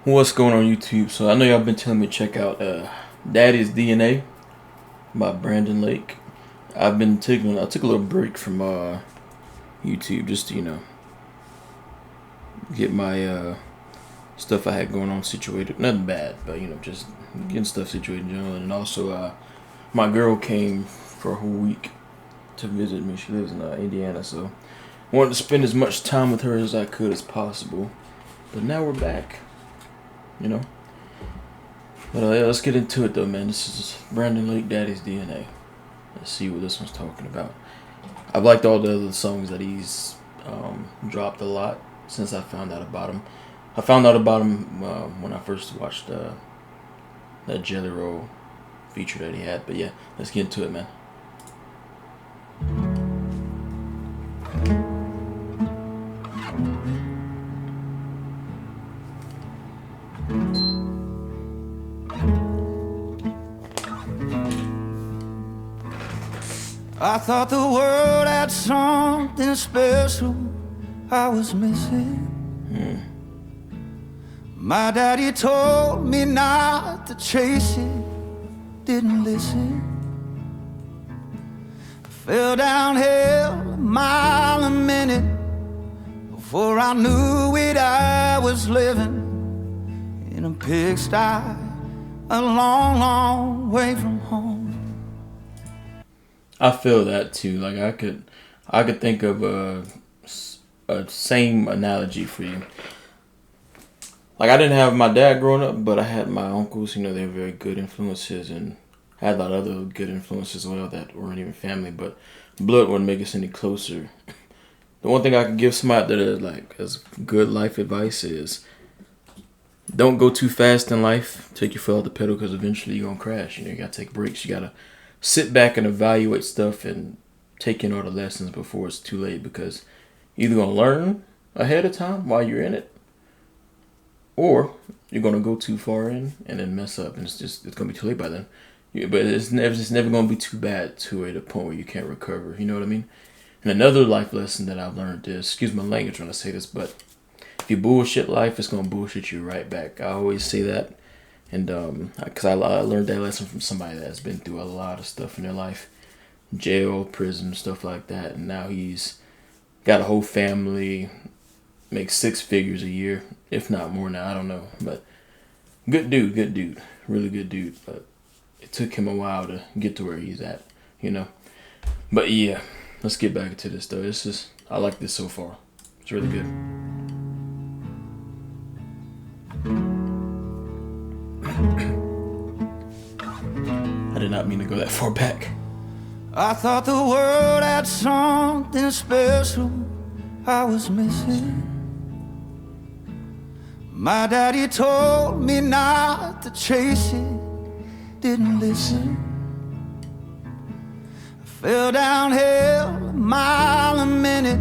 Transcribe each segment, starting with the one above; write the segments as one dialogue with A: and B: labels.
A: What's going on YouTube? So I know y'all been telling me to check out Daddy's DNA by Brandon Lake. I took a little break from YouTube just to, get my stuff I had going on situated. Nothing bad, but just getting stuff situated in general. And also my girl came for a whole week to visit me. She lives in Indiana, so I wanted to spend as much time with her as I could as possible. But now we're back, you know. But yeah, let's get into it though, man. This is Brandon Lake, Daddy's DNA. Let's see what this one's talking about. I've liked all the other songs that he's dropped a lot since I found out about him. I found out about him when I first watched that Jelly Roll feature that he had. But yeah, let's get into it, man.
B: I thought the world had something special I was missing. My daddy told me not to chase it, didn't listen. Fell downhill a mile a minute. Before I knew it, I was living in a pigsty, a long, long way from home.
A: I feel that too. Like I could think of a same analogy for you. Like I didn't have my dad growing up, but I had my uncles. They're very good influences, and I had a lot of other good influences as well that weren't even family, but blood wouldn't make us any closer. The one thing I could give somebody that is like as good life advice is don't go too fast in life. Take your foot off the pedal because eventually you're gonna crash. You gotta take breaks. You gotta sit back and evaluate stuff and take in all the lessons before it's too late, because you're either gonna learn ahead of time while you're in it, or you're gonna go too far in and then mess up, and it's gonna be too late by then. But it's never gonna be too bad to the point where you can't recover. You know what I mean? And another life lesson that I've learned is, excuse my language when I say this, but if you bullshit life, it's gonna bullshit you right back. I always say that, and because I learned that lesson from somebody that's been through a lot of stuff in their life, jail, prison, stuff like that, and now he's got a whole family, makes 6 figures a year, if not more now. I don't know, but good dude, really good dude. But it took him a while to get to where he's at, But yeah, let's get back to this though. I like this so far. It's really good. I did not mean to go that far back.
B: I thought the world had something special I was missing. My daddy told me not to chase it, didn't listen. I fell downhill a mile a minute.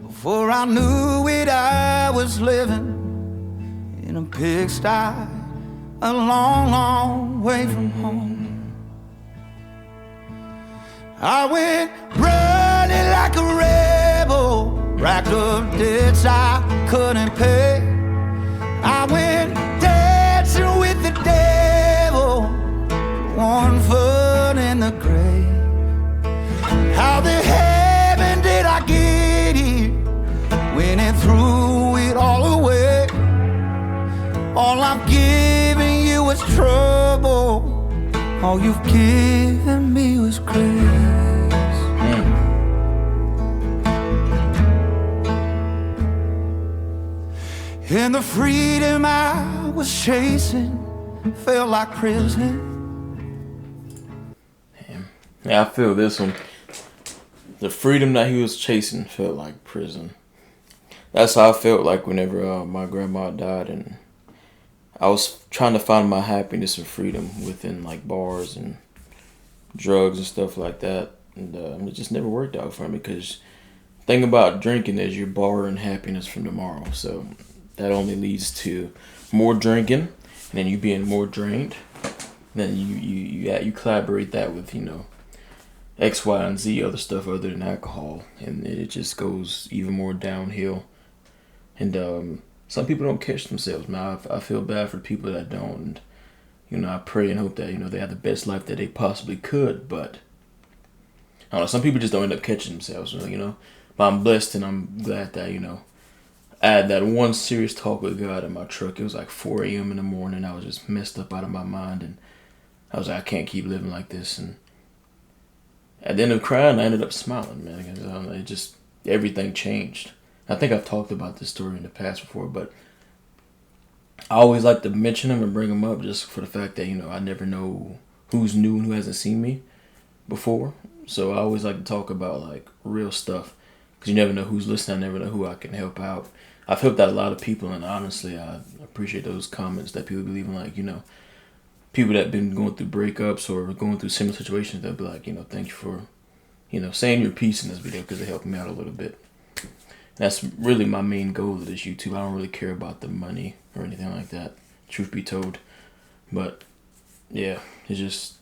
B: Before I knew it, I was living in a pigsty, a long, long way from home. I went running like a rebel, racked up debts I couldn't pay. I went dancing with the devil, one foot in the grave. How the heaven did I get here when it threw it all away? All I've given you was trouble, all you've given me was grace. And the freedom I was chasing felt like prison.
A: Damn. Yeah, I feel this one. The freedom that he was chasing felt like prison. That's how I felt like whenever my grandma died, and I was trying to find my happiness and freedom within like bars and drugs and stuff like that, and it just never worked out for me, because the thing about drinking is you're borrowing happiness from tomorrow, so that only leads to more drinking, and then you being more drained. Then you collaborate that with X, Y, and Z other stuff other than alcohol, and it just goes even more downhill. And some people don't catch themselves, man. I feel bad for people that don't. And, I pray and hope that, they have the best life that they possibly could. But, I don't know, some people just don't end up catching themselves, But I'm blessed and I'm glad that, I had that one serious talk with God in my truck. It was like 4 a.m. in the morning. I was just messed up out of my mind. And I was like, I can't keep living like this. And at the end of crying, I ended up smiling, man. It just, everything changed. I think I've talked about this story in the past before, but I always like to mention them and bring them up just for the fact that, I never know who's new and who hasn't seen me before. So I always like to talk about, like, real stuff because you never know who's listening. I never know who I can help out. I've helped out a lot of people, and honestly, I appreciate those comments that people be leaving, like, people that have been going through breakups or going through similar situations, they'll be like, thank you for, saying your piece in this video because it helped me out a little bit. That's really my main goal of this YouTube. I don't really care about the money or anything like that, truth be told. But, yeah, it's just,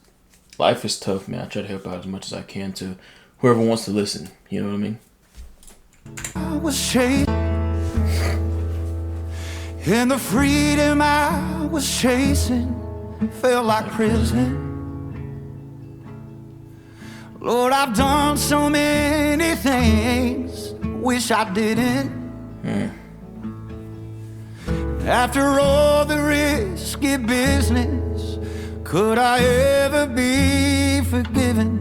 A: life is tough, man. I try to help out as much as I can to whoever wants to listen. You know what I mean?
B: I was chasing, and the freedom I was chasing felt like prison. Lord, I've done so many things, wish I didn't. After all the risky business, could I ever be forgiven?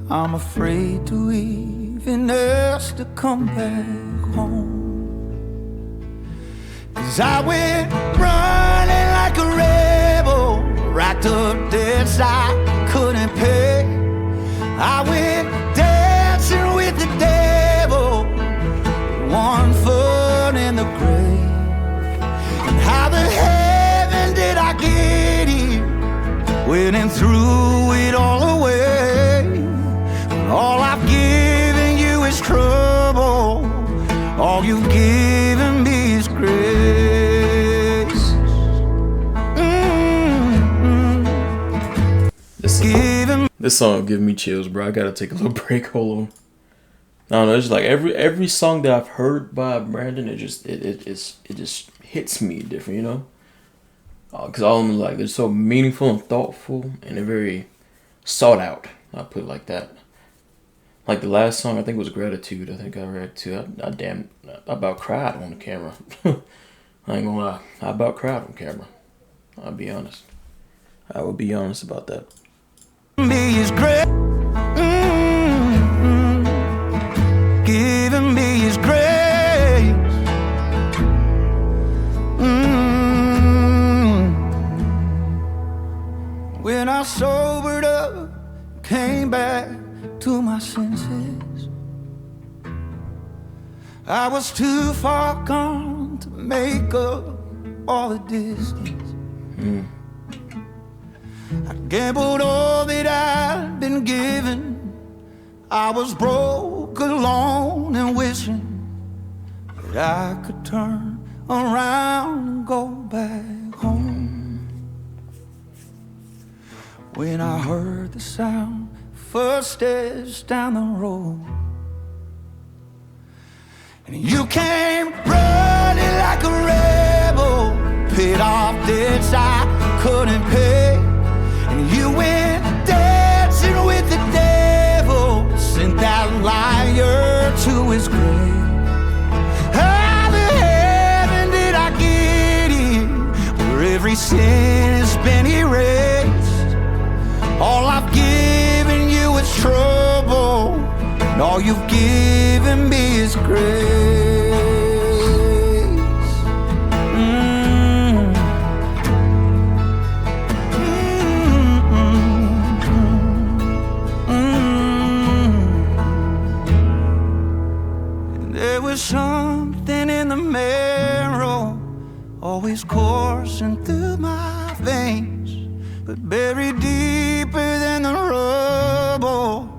B: I'm afraid to even ask to come back home. 'Cause I went running like a rebel, racked up debts I couldn't pay. I went dancing with the devil, one foot in the grave. And how the heaven did I get here, when and threw it all away? When all I've given you is trouble, all you've given me is grace.
A: This song give me chills, bro. I gotta take a little break. Hold on. I don't know. It's just like every song that I've heard by Brandon, it just hits me different, Because all of them they're so meaningful and thoughtful, and they're very sought out. I put it like that. Like the last song, I think was Gratitude. I think I read to. I about cried on the camera. I ain't gonna lie. I about cried on camera. I'll be honest. I will be honest about that.
B: Me is great. Giving me his grace. When I sobered up, came back to my senses, I was too far gone to make up all the distance. I gambled all that I'd been given. I was broke, alone, and wishing that I could turn around and go back home. When I heard the sound, footsteps down the road, and you came running like a rebel, paid off debts I couldn't pay. And you went dancing with the devil, sent that liar to his grave. How the heaven did I get here, where every sin has been erased? All I've given you is trouble, and all you've given me is grace. Something in the marrow, always coursing through my veins, but buried deeper than the rubble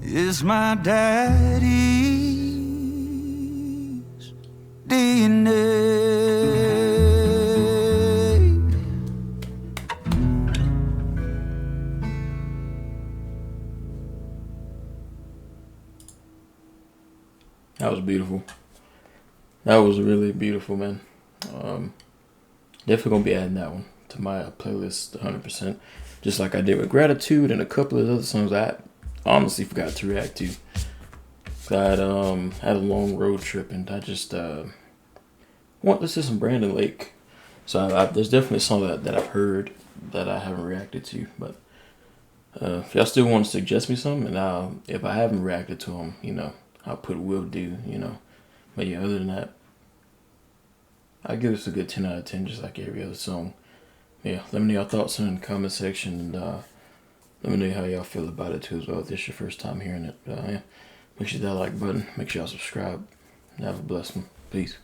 B: is my daddy's DNA.
A: That was beautiful. That was really beautiful, man. Definitely gonna be adding that one to my playlist 100%. Just like I did with Gratitude and a couple of other songs I honestly forgot to react to. I had a long road trip and I just want to listen to some Brandon Lake. So there's definitely a song that I've heard that I haven't reacted to. But if y'all still want to suggest me some, and if I haven't reacted to them, I'll put will do, But yeah, other than that, I give this a good 10 out of 10, just like every other song. Yeah, let me know your thoughts in the comment section, and let me know how y'all feel about it too as well. If this is your first time hearing it, yeah, make sure you hit that like button. Make sure y'all subscribe. And have a blessed one. Peace.